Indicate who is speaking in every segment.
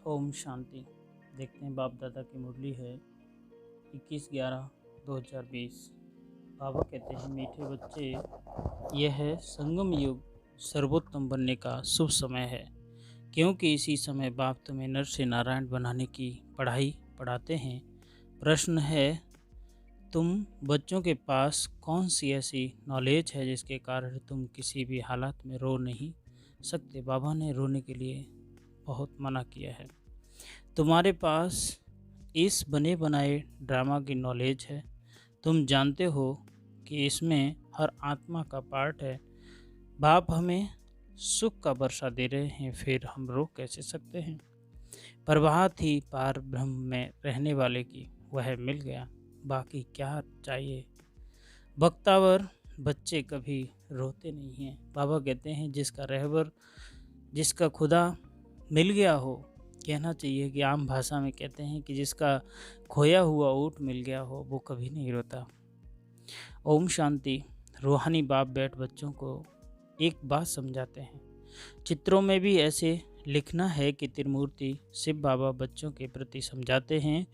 Speaker 1: ओम शांति। देखते हैं बाप दादा की मुरली है 21/11/2020। बाबा कहते हैं, मीठे बच्चे, यह है संगम युग, सर्वोत्तम बनने का शुभ समय है, क्योंकि इसी समय बाप तुम्हें नर से नारायण बनाने की पढ़ाई पढ़ाते हैं। प्रश्न है, तुम बच्चों के पास कौन सी ऐसी नॉलेज है जिसके कारण तुम किसी भी हालात में रो नहीं सकते। बाबा ने रोने के लिए बहुत मना किया है। तुम्हारे पास इस बने बनाए ड्रामा की नॉलेज है। तुम जानते हो कि इसमें हर आत्मा का पार्ट है। बाप हमें सुख का वर्षा दे रहे हैं, फिर हम रो कैसे सकते हैं। प्रभात ही पार ब्रह्म में रहने वाले की वह मिल गया, बाकी क्या चाहिए। बख्तावर बच्चे कभी रोते नहीं हैं। बाबा कहते हैं, जिसका रहबर, जिसका खुदा मिल गया हो, कहना चाहिए कि आम भाषा में कहते हैं कि जिसका खोया हुआ ऊँट मिल गया हो वो कभी नहीं रोता। ओम शांति। रूहानी बाप बैठ बच्चों को एक बात समझाते हैं। चित्रों में भी ऐसे लिखना है कि त्रिमूर्ति शिव बाबा बच्चों के प्रति समझाते हैं।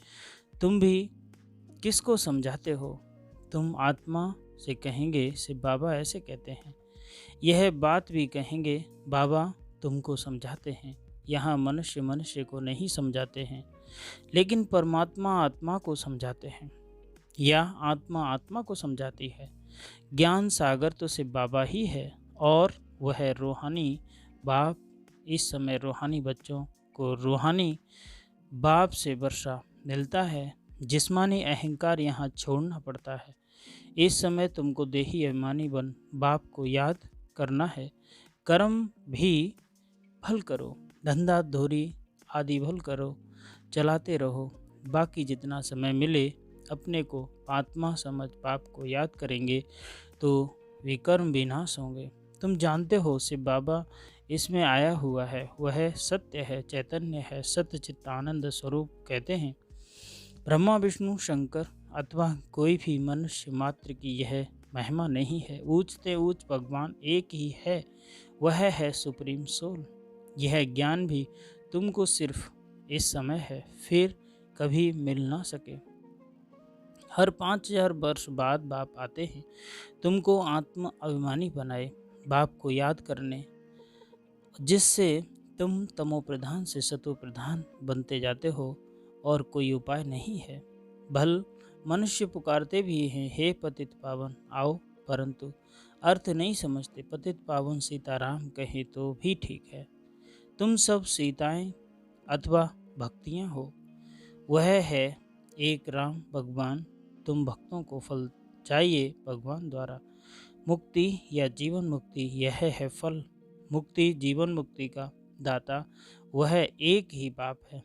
Speaker 1: तुम भी किसको समझाते हो? तुम आत्मा से कहेंगे शिव बाबा ऐसे कहते हैं। यह बात भी कहेंगे बाबा तुमको समझाते हैं। यहाँ मनुष्य मनुष्य को नहीं समझाते हैं, लेकिन परमात्मा आत्मा को समझाते हैं, या आत्मा आत्मा को समझाती है। ज्ञान सागर तो सिर्फ बाबा ही है, और वह रूहानी बाप इस समय रूहानी बच्चों को रूहानी बाप से वर्षा मिलता है। जिस्मानी अहंकार यहाँ छोड़ना पड़ता है। इस समय तुमको देही अभिमानी बन बाप को याद करना है। कर्म भी भल करो, धंधा धोरी आदि भल करो, चलाते रहो। बाकी जितना समय मिले अपने को आत्मा समझ बाप को याद करेंगे तो विकर्म विनाश होंगे। तुम जानते हो शिव बाबा इसमें आया हुआ है, वह सत्य है, चैतन्य है, सत्य चित्त आनंद स्वरूप कहते हैं। ब्रह्मा विष्णु शंकर अथवा कोई भी मनुष्य मात्र की यह महिमा नहीं है। ऊंचते ऊंच भगवान एक ही है, वह है सुप्रीम सोल। यह ज्ञान भी तुमको सिर्फ इस समय है, फिर कभी मिल ना सके। हर 5000 वर्ष बाद बाप आते हैं तुमको आत्म अभिमानी बनाए, बाप को याद करने, जिससे तुम तमो प्रधान से सतो प्रधान बनते जाते हो, और कोई उपाय नहीं है। भल मनुष्य पुकारते भी हैं, हे पतित पावन आओ, परंतु अर्थ नहीं समझते। पतित पावन सीताराम कहे तो भी ठीक है। तुम सब सीताएं अथवा भक्तियां हो, वह है एक राम भगवान। तुम भक्तों को फल चाहिए भगवान द्वारा, मुक्ति या जीवन मुक्ति, यह है फल। मुक्ति जीवन मुक्ति का दाता वह एक ही बाप है।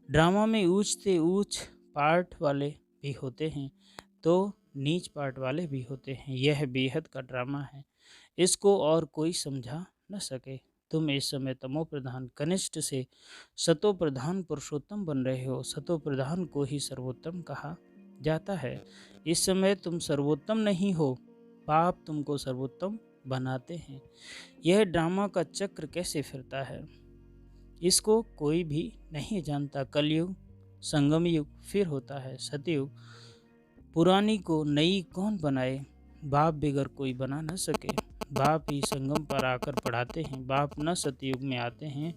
Speaker 1: ड्रामा में ऊंच से ऊंच पार्ट वाले भी होते हैं तो नीच पार्ट वाले भी होते हैं। यह बेहद का ड्रामा है, इसको और कोई समझा न सके। तुम इस समय तमो प्रधान कनिष्ठ से सतो प्रधान पुरुषोत्तम बन रहे हो। सतो प्रधान को ही सर्वोत्तम कहा जाता है। इस समय तुम सर्वोत्तम नहीं हो, पाप तुमको सर्वोत्तम बनाते हैं। यह ड्रामा का चक्र कैसे फिरता है, इसको कोई भी नहीं जानता। कलयुग, संगम युग, फिर होता है सतयुग। पुरानी को नई कौन बनाए, बाप बिगर कोई बना न सके। बाप ही संगम पर आकर पढ़ाते हैं। बाप न सतयुग में आते हैं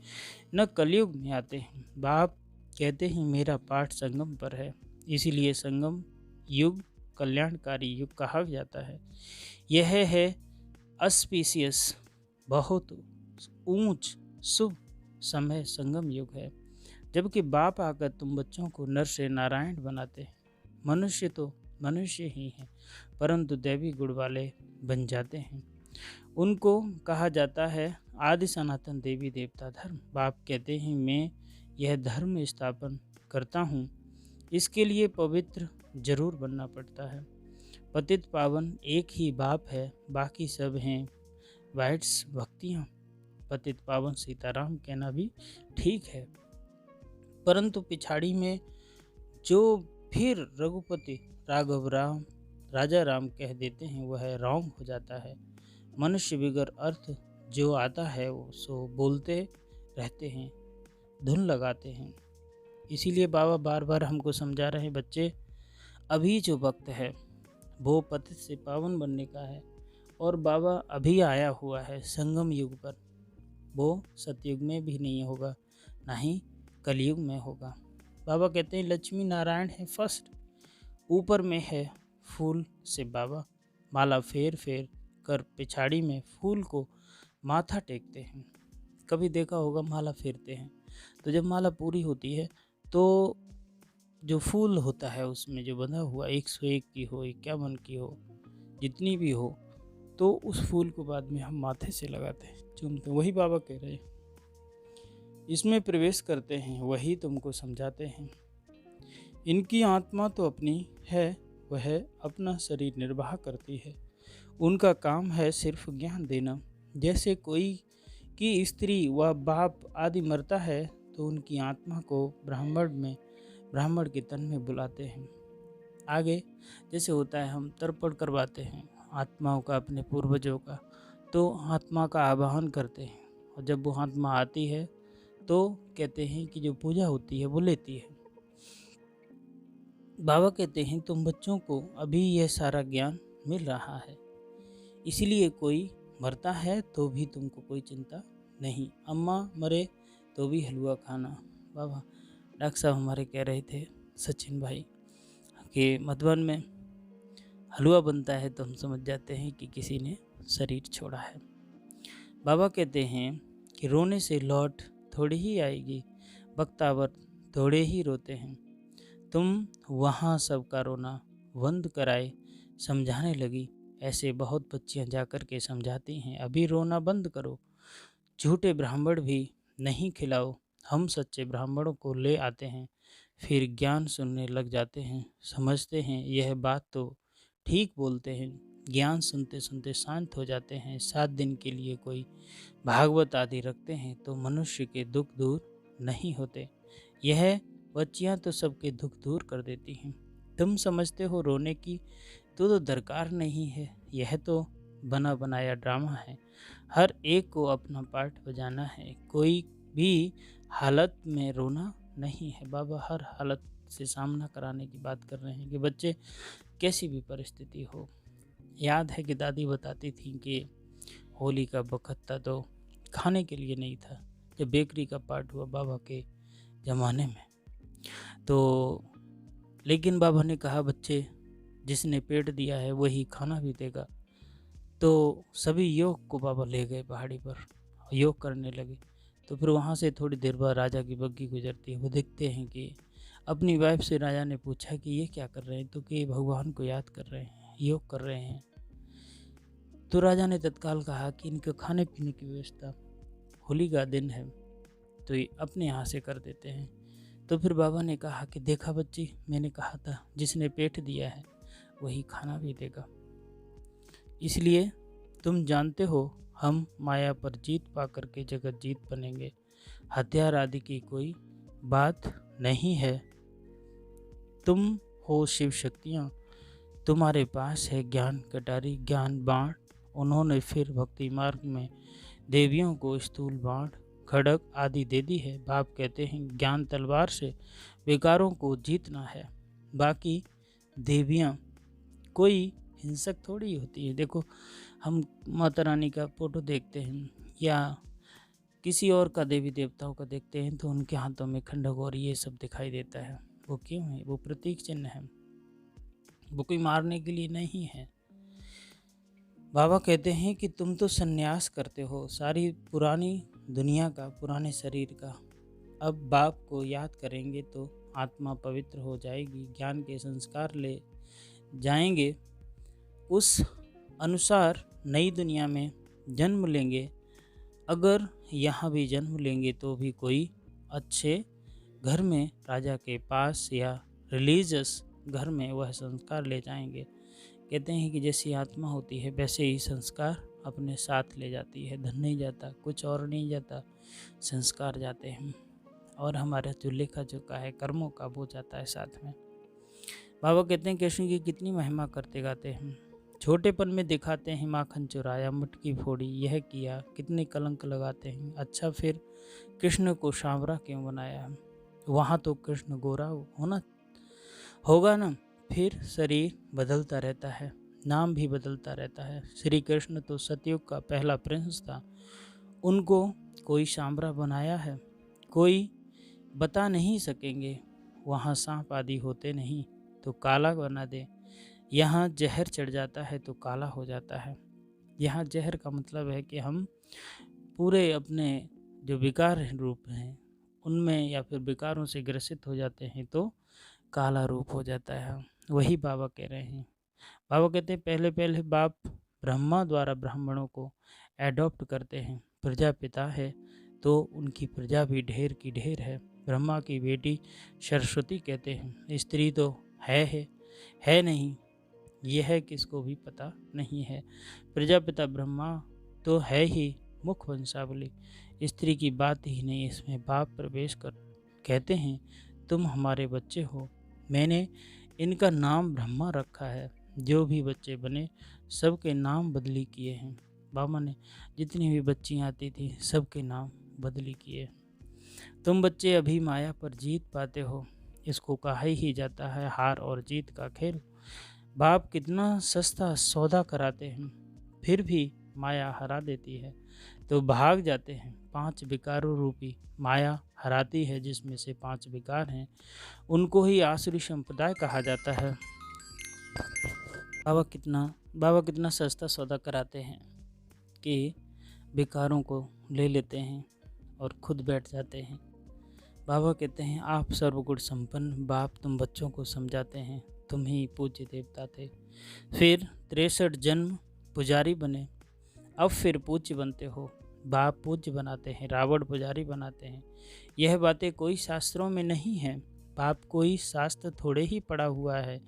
Speaker 1: न कलयुग में आते हैं। बाप कहते हैं मेरा पाठ संगम पर है, इसीलिए संगम युग कल्याणकारी युग कहा जाता है। यह है ऑस्पिशियस, बहुत ऊंच शुभ समय संगम युग है, जबकि बाप आकर तुम बच्चों को नर से नारायण बनाते हैं। मनुष्य तो मनुष्य ही हैं, परंतु दैवी गुण वाले बन जाते हैं। उनको कहा जाता है आदि सनातन देवी देवता धर्म। बाप कहते हैं मैं यह धर्म स्थापन करता हूँ, इसके लिए पवित्र जरूर बनना पड़ता है। पतित पावन एक ही बाप है, बाकी सब हैं वाइट्स भक्तियाँ। पतित पावन सीताराम कहना भी ठीक है, परंतु पिछाड़ी में जो फिर रघुपति राघव राम राजा राम कह देते हैं वह रॉन्ग हो जाता है। मनुष्य बिगर अर्थ जो आता है वो सो बोलते रहते हैं। धुन लगाते हैं। इसीलिए बाबा बार बार हमको समझा रहे हैं, बच्चे अभी जो वक्त है वो पतित से पावन बनने का है और बाबा अभी आया हुआ है संगम युग पर। वो सतयुग में भी नहीं होगा, ना ही कलयुग में होगा। बाबा कहते हैं लक्ष्मी नारायण है फर्स्ट, ऊपर में है फूल से बाबा माला फेर फेर कर पिछाड़ी में फूल को माथा टेकते हैं। कभी देखा होगा माला फेरते हैं तो जब माला पूरी होती है तो जो फूल होता है उसमें जो बंधा हुआ 101 की हो 51 की हो जितनी भी हो, तो उस फूल को बाद में हम माथे से लगाते हैं, चूमते हैं। वही बाबा कह रहे हैं इसमें प्रवेश करते हैं, वही तुमको समझाते हैं। इनकी आत्मा तो अपनी है, वह अपना शरीर निर्वाह करती है। उनका काम है सिर्फ ज्ञान देना। जैसे कोई की स्त्री व बाप आदि मरता है तो उनकी आत्मा को ब्राह्मण के तन में बुलाते हैं। आगे जैसे होता है हम तर्पण करवाते हैं आत्माओं का, अपने पूर्वजों का, तो आत्मा का आवाहन करते हैं और जब वो आत्मा आती है तो कहते हैं कि जो पूजा होती है वो लेती है। बाबा कहते हैं तुम बच्चों को अभी यह सारा ज्ञान मिल रहा है, इसलिए कोई मरता है तो भी तुमको कोई चिंता नहीं। अम्मा मरे तो भी हलवा खाना। बाबा डॉक्टर साहब हमारे कह रहे थे सचिन भाई कि मधुबन में हलवा बनता है तो हम समझ जाते हैं कि किसी ने शरीर छोड़ा है। बाबा कहते हैं कि रोने से लौट थोड़ी ही आएगी, बख्तावर थोड़े ही रोते हैं। तुम वहाँ सबका रोना बंद कराए समझाने लगी। ऐसे बहुत बच्चियाँ जाकर के समझाती हैं अभी रोना बंद करो, झूठे ब्राह्मण भी नहीं खिलाओ। हम सच्चे ब्राह्मणों को ले आते हैं, फिर ज्ञान सुनने लग जाते हैं, समझते हैं यह बात तो ठीक बोलते हैं। ज्ञान सुनते सुनते शांत हो जाते हैं। 7 दिन के लिए कोई भागवत आदि रखते हैं तो मनुष्य के दुख दूर नहीं होते। यह बच्चियाँ तो सबके दुख दूर कर देती हैं। तुम समझते हो रोने की तो दरकार नहीं है, यह तो बना बनाया ड्रामा है। हर एक को अपना पार्ट बजाना है, कोई भी हालत में रोना नहीं है। बाबा हर हालत से सामना कराने की बात कर रहे हैं कि बच्चे कैसी भी परिस्थिति हो। याद है कि दादी बताती थी कि होली का वक्त था तो खाने के लिए नहीं था, जब बेकरी का पार्ट हुआ बाबा के ज़माने में तो, लेकिन बाबा ने कहा बच्चे जिसने पेट दिया है वही खाना भी देगा। तो सभी योग को बाबा ले गए पहाड़ी पर, योग करने लगे। तो फिर वहाँ से थोड़ी देर बाद राजा की बग्गी गुजरती है, वो देखते हैं कि अपनी वाइफ से राजा ने पूछा कि ये क्या कर रहे हैं, तो कि भगवान को याद कर रहे हैं, योग कर रहे हैं। तो राजा ने तत्काल कहा कि इनके खाने पीने की व्यवस्था, होली का दिन है तो ये अपने यहाँ से कर देते हैं। तो फिर बाबा ने कहा कि देखा बच्ची, मैंने कहा था जिसने पेट दिया है वही खाना भी देगा। इसलिए तुम जानते हो हम माया पर जीत पा कर के जगत जीत बनेंगे। हथियार आदि की कोई बात नहीं है। तुम हो शिव शक्तियाँ, तुम्हारे पास है ज्ञान कटारी, ज्ञान बाण। उन्होंने फिर भक्ति मार्ग में देवियों को स्थूल बाण खड़ग आदि दे दी है। बाप कहते हैं ज्ञान तलवार से विकारों को जीतना है, बाकी देवियाँ कोई हिंसक थोड़ी होती है। देखो हम माता रानी का फोटो देखते हैं या किसी और का देवी देवताओं का देखते हैं तो उनके हाथों में खंडक और ये सब दिखाई देता है। वो क्यों है? वो प्रतीक चिन्ह है, वो कोई मारने के लिए नहीं है। बाबा कहते हैं कि तुम तो संन्यास करते हो सारी पुरानी दुनिया का, पुराने शरीर का। अब बाप को याद करेंगे तो आत्मा पवित्र हो जाएगी, ज्ञान के संस्कार ले जाएंगे, उस अनुसार नई दुनिया में जन्म लेंगे। अगर यहाँ भी जन्म लेंगे तो भी कोई अच्छे घर में, राजा के पास या रिलीजियस घर में वह संस्कार ले जाएंगे। कहते हैं कि जैसी आत्मा होती है वैसे ही संस्कार अपने साथ ले जाती है। धन नहीं जाता, कुछ और नहीं जाता, संस्कार जाते हैं और हमारा जो लेखा जोखा है कर्मों का वो जाता है साथ में। बाबा कहते हैं कृष्ण की कितनी महिमा करते गाते हैं। छोटेपन में दिखाते हैं माखन चुराया, मटकी फोड़ी, यह किया, कितने कलंक लगाते हैं। अच्छा फिर कृष्ण को सांवरा क्यों बनाया? वहाँ तो कृष्ण गोरा होना होगा ना। फिर शरीर बदलता रहता है, नाम भी बदलता रहता है। श्री कृष्ण तो सतयुग का पहला प्रिंस था, उनको कोई सांवरा बनाया है? कोई बता नहीं सकेंगे। वहाँ सांप आदि होते नहीं तो काला बना दे। यहाँ जहर चढ़ जाता है तो काला हो जाता है। यहाँ जहर का मतलब है कि हम पूरे अपने जो विकार रूप हैं उनमें या फिर विकारों से ग्रसित हो जाते हैं तो काला रूप हो जाता है। वही बाबा कह रहे हैं। बाबा कहते हैं पहले पहले बाप ब्रह्मा द्वारा ब्राह्मणों को एडॉप्ट करते हैं। प्रजापिता है तो उनकी प्रजा भी ढेर की ढेर है। ब्रह्मा की बेटी सरस्वती कहते हैं। स्त्री तो है नहीं, यह किसको भी पता नहीं है। प्रजापिता ब्रह्मा तो है ही मुख वंशावली, स्त्री की बात ही नहीं। इसमें बाप प्रवेश कर कहते हैं तुम हमारे बच्चे हो, मैंने इनका नाम ब्रह्मा रखा है। जो भी बच्चे बने सबके नाम बदली किए हैं। बाबा ने जितनी भी बच्चियाँ आती थी सबके नाम बदली किए। तुम बच्चे अभी माया पर जीत पाते हो, इसको कहा ही जाता है हार और जीत का खेल। बाप कितना सस्ता सौदा कराते हैं, फिर भी माया हरा देती है तो भाग जाते हैं। 5 विकारों रूपी माया हराती है, जिसमें से 5 विकार हैं, उनको ही आसुरी संप्रदाय कहा जाता है। बाबा कितना सस्ता सौदा कराते हैं कि विकारों को ले लेते हैं और खुद बैठ जाते हैं। बाबा कहते हैं आप सर्वगुण संपन्न बाप, तुम बच्चों को समझाते हैं, तुम ही पूज्य देवता थे। फिर 63 जन्म पुजारी बने, अब फिर पूज्य बनते हो। बाप पूज्य बनाते हैं, रावण पुजारी बनाते हैं। यह बातें कोई शास्त्रों में नहीं है। बाप कोई शास्त्र थोड़े ही पढ़ा हुआ है,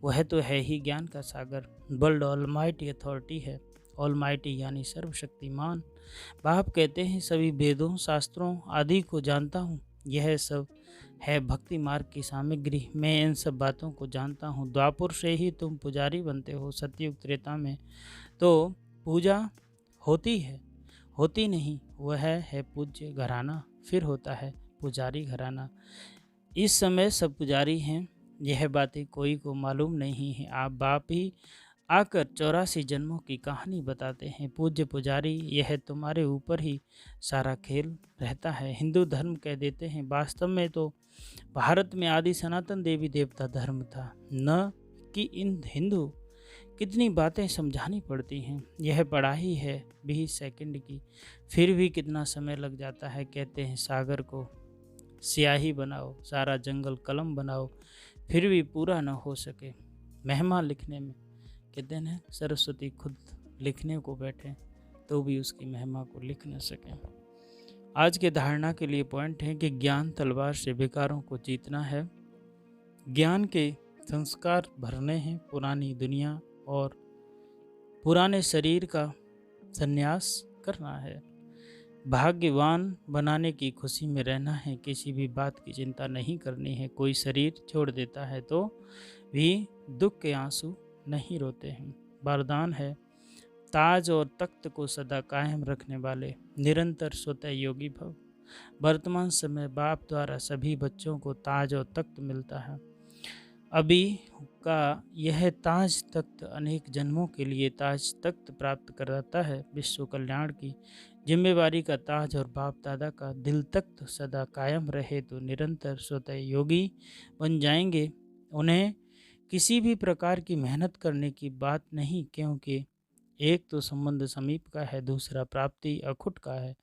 Speaker 1: वह तो है ही ज्ञान का सागर। वर्ल्ड ऑलमाइटी अथॉरिटी है। ऑलमाइटी यानी सर्वशक्तिमान। बाप कहते हैं सभी वेदों शास्त्रों आदि को जानता हूँ, यह सब है भक्ति मार्ग की सामग्री। मैं इन सब बातों को जानता हूँ। द्वापुर से ही तुम पुजारी बनते हो। सतयुग त्रेता में तो पूजा होती नहीं, वह है पूज्य घराना, फिर होता है पुजारी घराना। इस समय सब पुजारी हैं, यह बातें कोई को मालूम नहीं है। आप बाप ही आकर 84 जन्मों की कहानी बताते हैं। पूज्य पुजारी, यह तुम्हारे ऊपर ही सारा खेल रहता है। हिंदू धर्म कह देते हैं, वास्तव में तो भारत में आदि सनातन देवी देवता धर्म था, न कि इन हिंदू। कितनी बातें समझानी पड़ती हैं। यह पढ़ाई है 20 सेकंड की, फिर भी कितना समय लग जाता है। कहते हैं सागर को स्याही बनाओ, सारा जंगल कलम बनाओ, फिर भी पूरा न हो सके महिमा लिखने में। कहते हैं सरस्वती खुद लिखने को बैठे तो भी उसकी महिमा को लिख न सकें। आज के धारणा के लिए पॉइंट है कि ज्ञान तलवार से विकारों को जीतना है। ज्ञान के संस्कार भरने हैं। पुरानी दुनिया और पुराने शरीर का संन्यास करना है। भाग्यवान बनाने की खुशी में रहना है। किसी भी बात की चिंता नहीं करनी है। कोई शरीर छोड़ देता है तो भी दुख के आंसू नहीं रोते हैं। वरदान है ताज और तख्त को सदा कायम रखने वाले, निरंतर स्वतः योगी भव। वर्तमान समय बाप द्वारा सभी बच्चों को ताज और तख्त मिलता है। अभी का यह ताज तख्त अनेक जन्मों के लिए ताज तख्त प्राप्त कराता है। विश्व कल्याण की जिम्मेवारी का ताज और बाप दादा का दिल तख्त सदा कायम रहे तो निरंतर स्वतः योगी बन जाएंगे। उन्हें किसी भी प्रकार की मेहनत करने की बात नहीं, क्योंकि एक तो संबंध समीप का है, दूसरा प्राप्ति अखुट का है।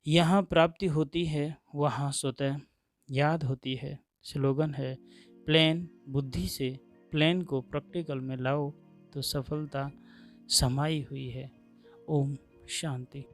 Speaker 1: यहाँ प्राप्ति होती है, वहाँ स्वतः याद होती है। स्लोगन है प्लेन बुद्धि से प्लेन को प्रैक्टिकल में लाओ तो सफलता समाई हुई है। ओम शांति।